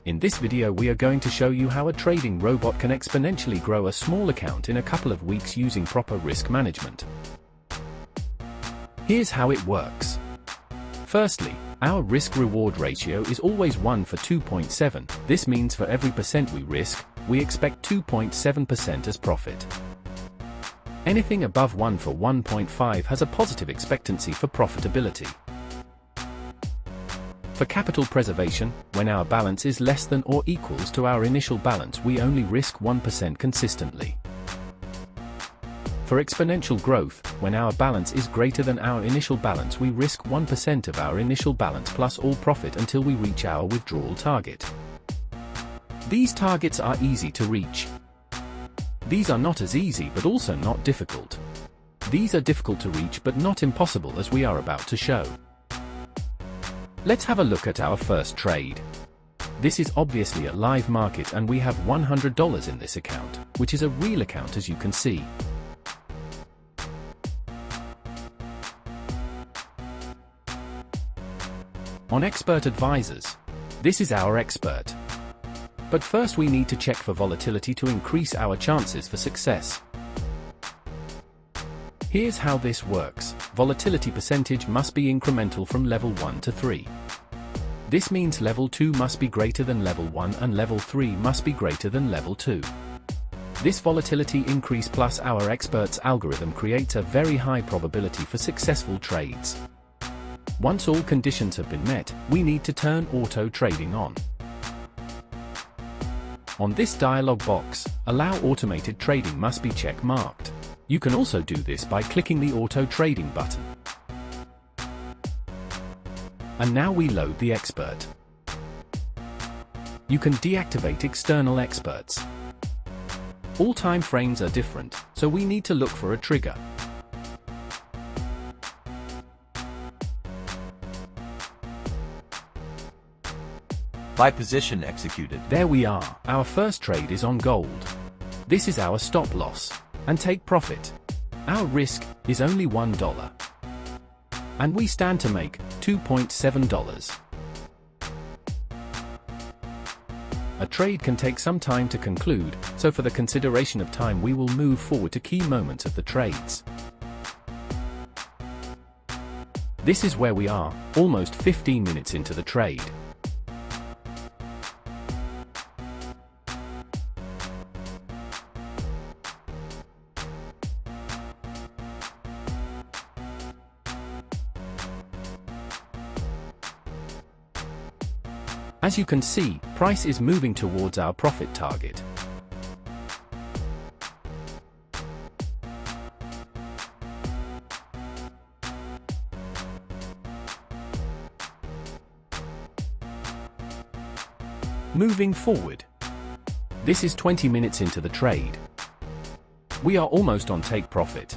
In this video we are going to show you how a trading robot can exponentially grow a small account in a couple of weeks using proper risk management. Here's how it works. Firstly, our risk-reward ratio is always 1 for 2.7. This means for every percent we risk, we expect 2.7% as profit. Anything above 1 for 1.5 has a positive expectancy for profitability. For capital preservation, when our balance is less than or equals to our initial balance, we only risk 1% consistently. For exponential growth, when our balance is greater than our initial balance, we risk 1% of our initial balance plus all profit until we reach our withdrawal target. These targets are easy to reach. These are not as easy but also not difficult. These are difficult to reach but not impossible, as we are about to show. Let's have a look at our first trade. This is obviously a live market and we have $100 in this account, which is a real account, as you can see. On Expert Advisors, this is our expert. But first we need to check for volatility to increase our chances for success. Here's how this works. Volatility percentage must be incremental from level 1 to 3. This means level 2 must be greater than level 1 and level 3 must be greater than level 2. This volatility increase plus our expert's algorithm creates a very high probability for successful trades. Once all conditions have been met, we need to turn auto trading on. On this dialog box, allow automated trading must be check marked. You can also do this by clicking the auto trading button. And now we load the expert. You can deactivate external experts. All time frames are different, so we need to look for a trigger. Buy position executed. There we are. Our first trade is on gold. This is our stop loss and take profit. Our risk is only $1. And we stand to make $2.7. A trade can take some time to conclude, so for the consideration of time we will move forward to key moments of the trades. This is where we are, almost 15 minutes into the trade. As you can see, price is moving towards our profit target. Moving forward. This is 20 minutes into the trade. We are almost on take profit.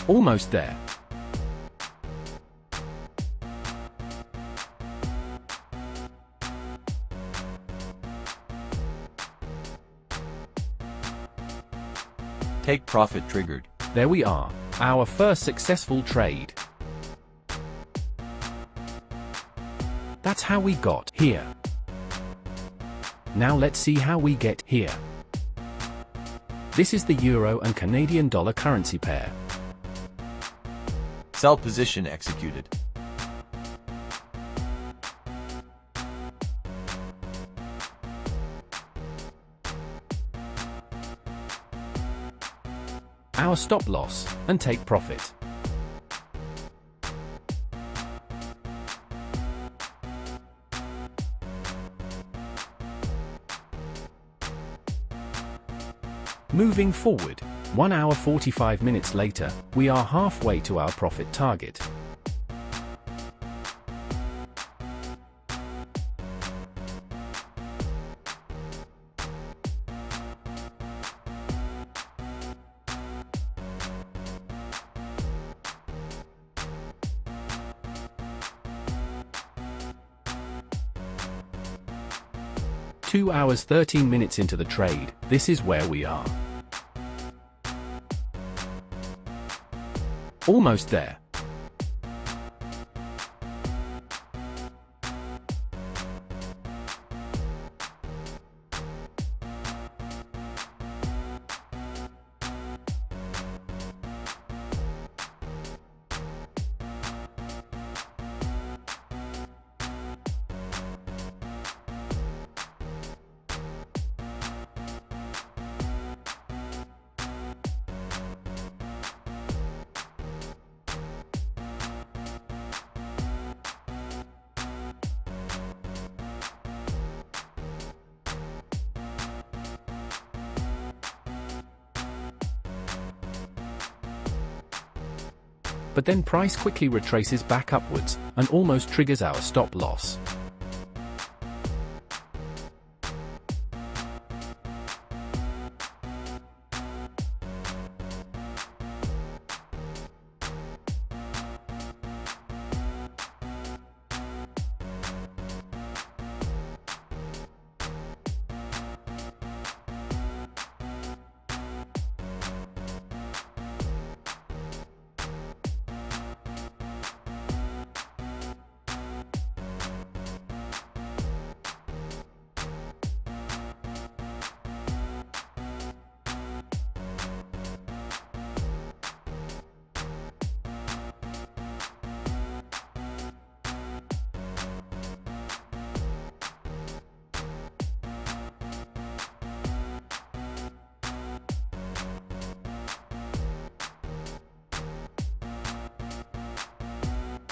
Almost there. Take profit triggered. There we are, our first successful trade. That's how we got here. Now let's see how we get here. This is the euro and Canadian dollar currency pair. Sell position executed. Our stop loss and take profit. Moving forward, 1 hour 45 minutes later, we are halfway to our profit target. Two hours 13 minutes into the trade, this is where we are. Almost there. But then price quickly retraces back upwards, and almost triggers our stop loss.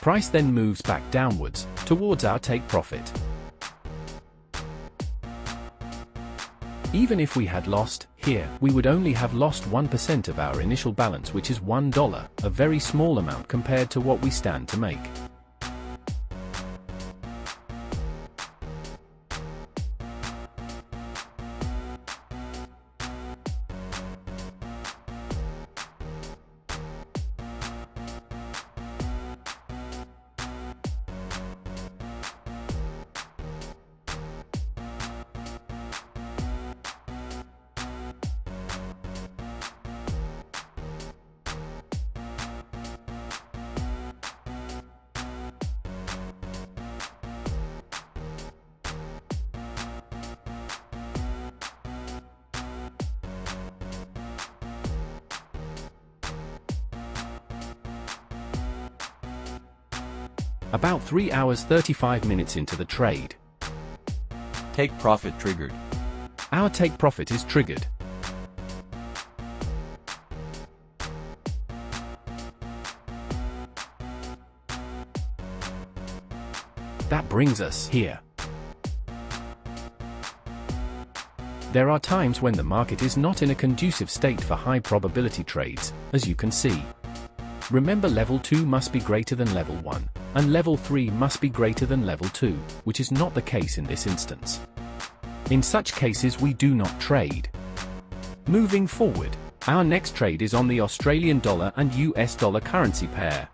Price then moves back downwards, towards our take profit. Even if we had lost, here, we would only have lost 1% of our initial balance, which is $1, a very small amount compared to what we stand to make. About 3 hours 35 minutes into the trade. Take profit triggered. Our take profit is triggered. That brings us here. There are times when the market is not in a conducive state for high probability trades, as you can see. Remember, level 2 must be greater than level 1, and level 3 must be greater than level 2, which is not the case in this instance. In such cases we do not trade. Moving forward, our next trade is on the Australian dollar and US dollar currency pair.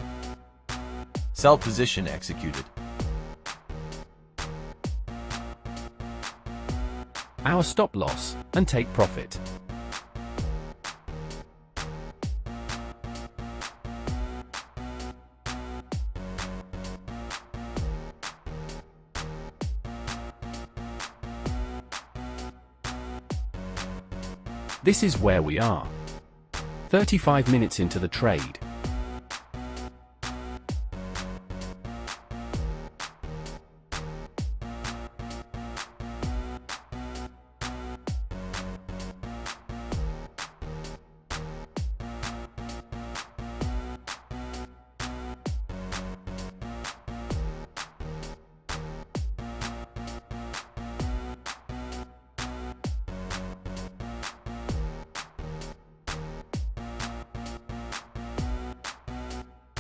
Sell position executed. Our stop loss, and take profit. This is where we are. 35 minutes into the trade.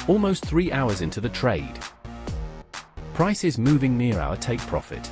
Almost 3 hours into the trade. Price is moving near our take profit.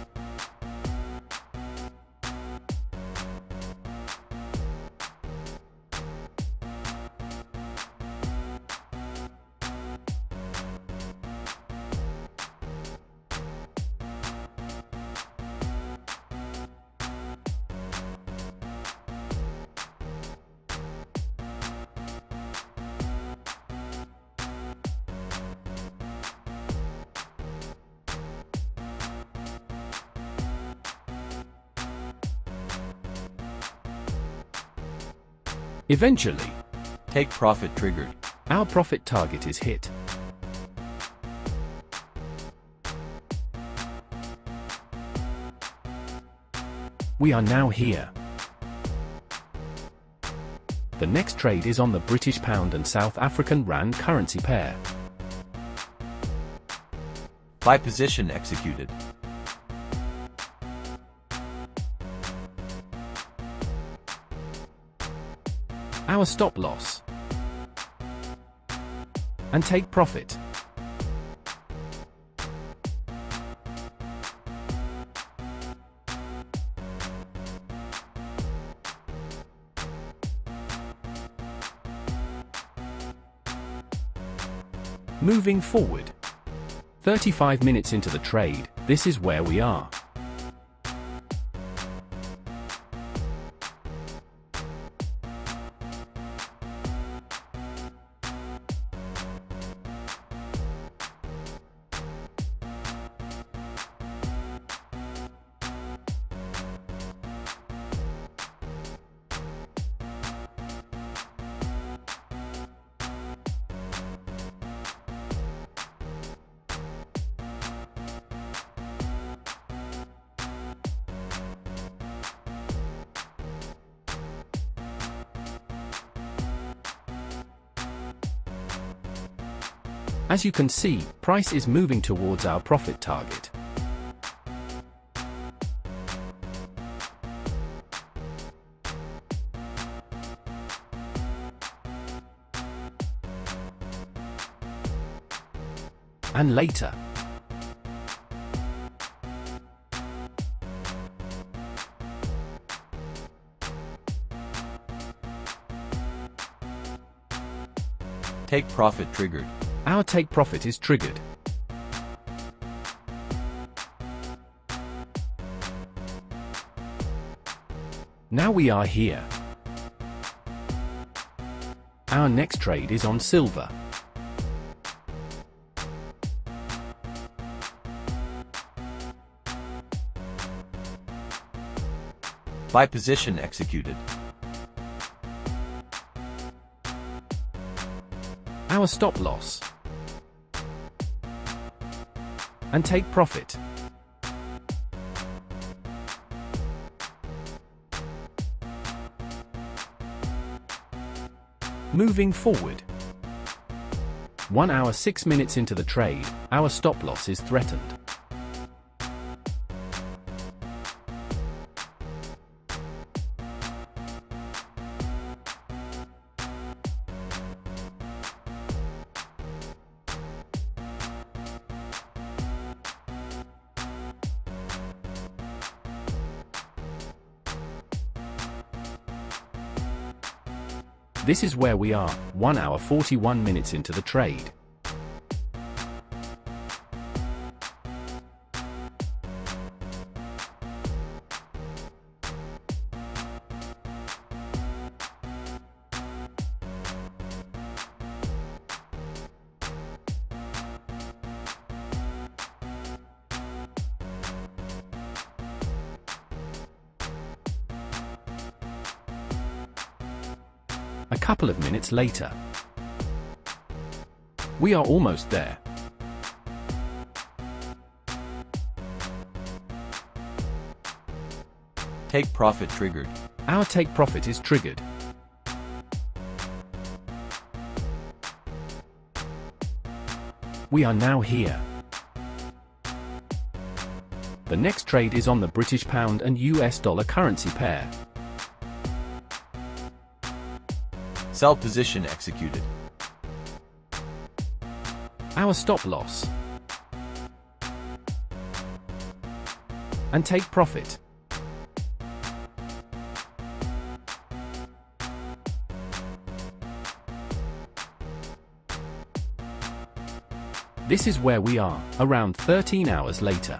Eventually, Take profit triggered. our profit target is hit. We are now here. The next trade is on the British pound and South African rand currency pair. Buy position executed. Our stop loss. And take profit. Moving forward. 35 minutes into the trade, this is where we are. As you can see, price is moving towards our profit target. And later. Take profit triggered. Our take profit is triggered. Now we are here. Our next trade is on silver. Buy position executed. Our stop loss. And take profit. Moving forward. 1 hour 6 minutes into the trade, our stop loss is threatened. This is where we are, 1 hour 41 minutes into the trade. A couple of minutes later. We are almost there. Take profit triggered. Our take profit is triggered. We are now here. The next trade is on the British pound and US dollar currency pair. Sell position executed. our stop loss, and take profit. This is where we are, around 13 hours later.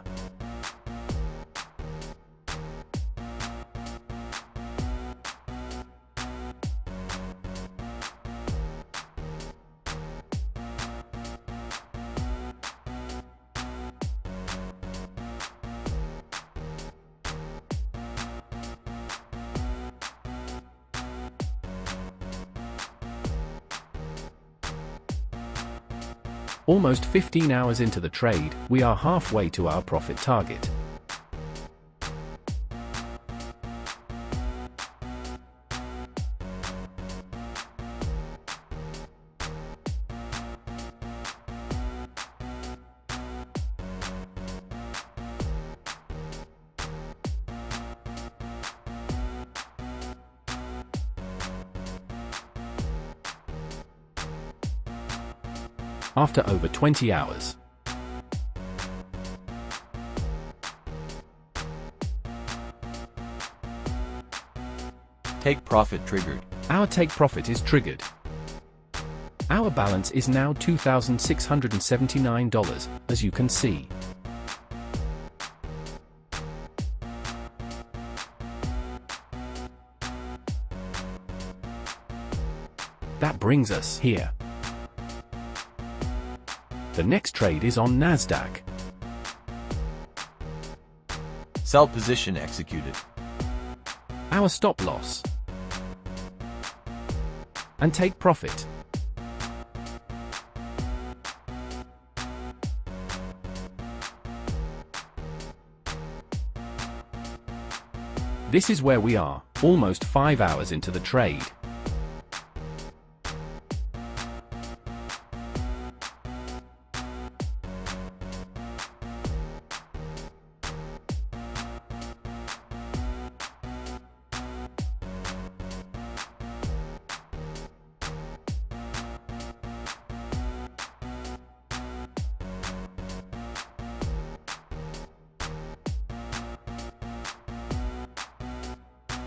Almost 15 hours into the trade, we are halfway to our profit target. After over 20 hours. Take profit triggered. Our take profit is triggered. Our balance is now $2,679, as you can see. That brings us here. The next trade is on Nasdaq. Sell position executed. Our stop loss, and take profit. This is where we are, almost 5 hours into the trade.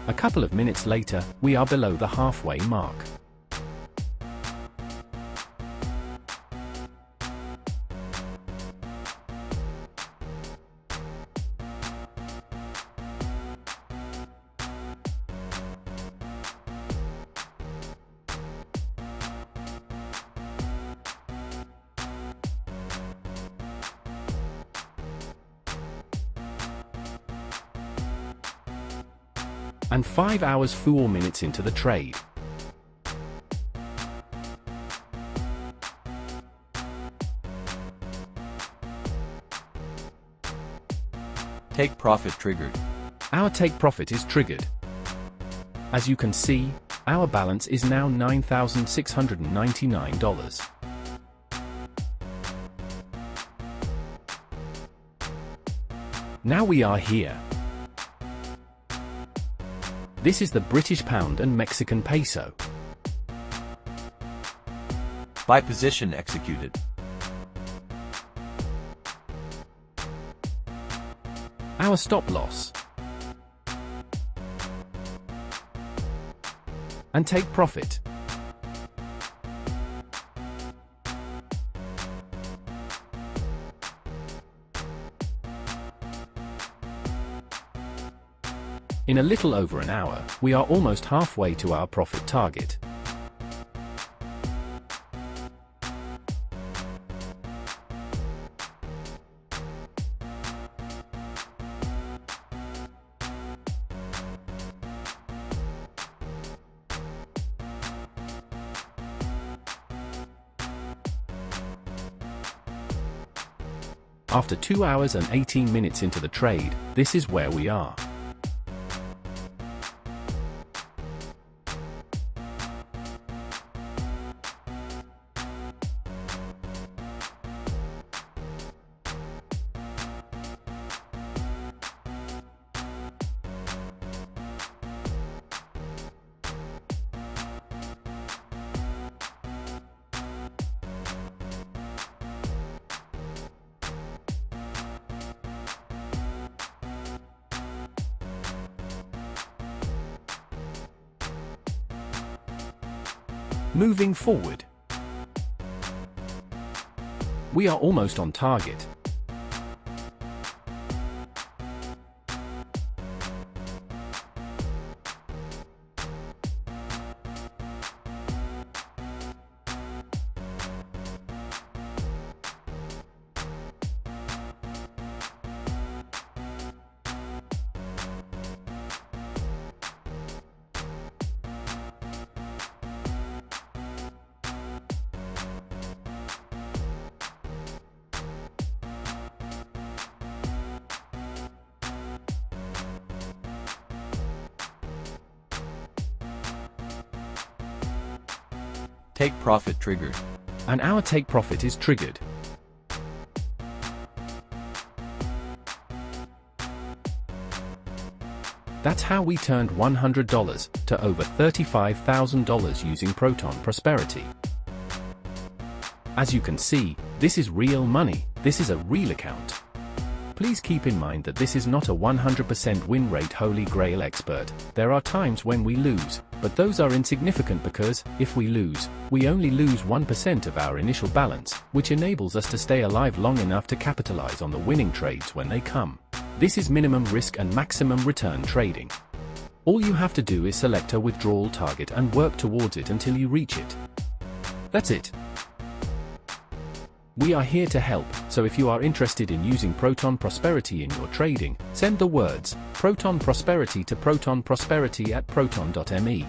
A couple of minutes later, we are below the halfway mark. And 5 hours 4 minutes into the trade. Take profit triggered. Our take profit is triggered. As you can see, our balance is now $9,699. Now we are here. This is the British pound and Mexican peso. Buy position executed. Our stop loss, and take profit. In a little over an hour, we are almost halfway to our profit target. After 2 hours and 18 minutes into the trade, this is where we are. Moving forward. We are almost on target. Take profit triggered. And our take profit is triggered. That's how we turned $100 to over $35,000 using Proton Prosperity. As you can see, this is real money, this is a real account. Please keep in mind that this is not a 100% win rate holy grail expert. There are times when we lose, but those are insignificant because, if we lose, we only lose 1% of our initial balance, which enables us to stay alive long enough to capitalize on the winning trades when they come. This is minimum risk and maximum return trading. All you have to do is select a withdrawal target and work towards it until you reach it. That's it. We are here to help, so if you are interested in using Proton Prosperity in your trading, send the words Proton Prosperity to protonprosperity@proton.me.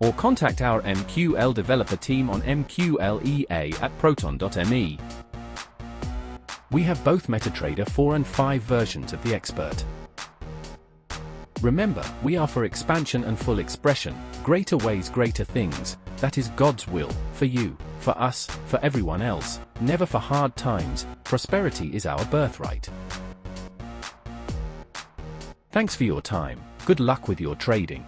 Or contact our MQL developer team on mqlea@proton.me. We have both MetaTrader 4 and 5 versions of the expert. Remember, we are for expansion and full expression, greater ways, greater things. That is God's will, for you, for us, for everyone else, never for hard times. Prosperity is our birthright. Thanks for your time. Good luck with your trading.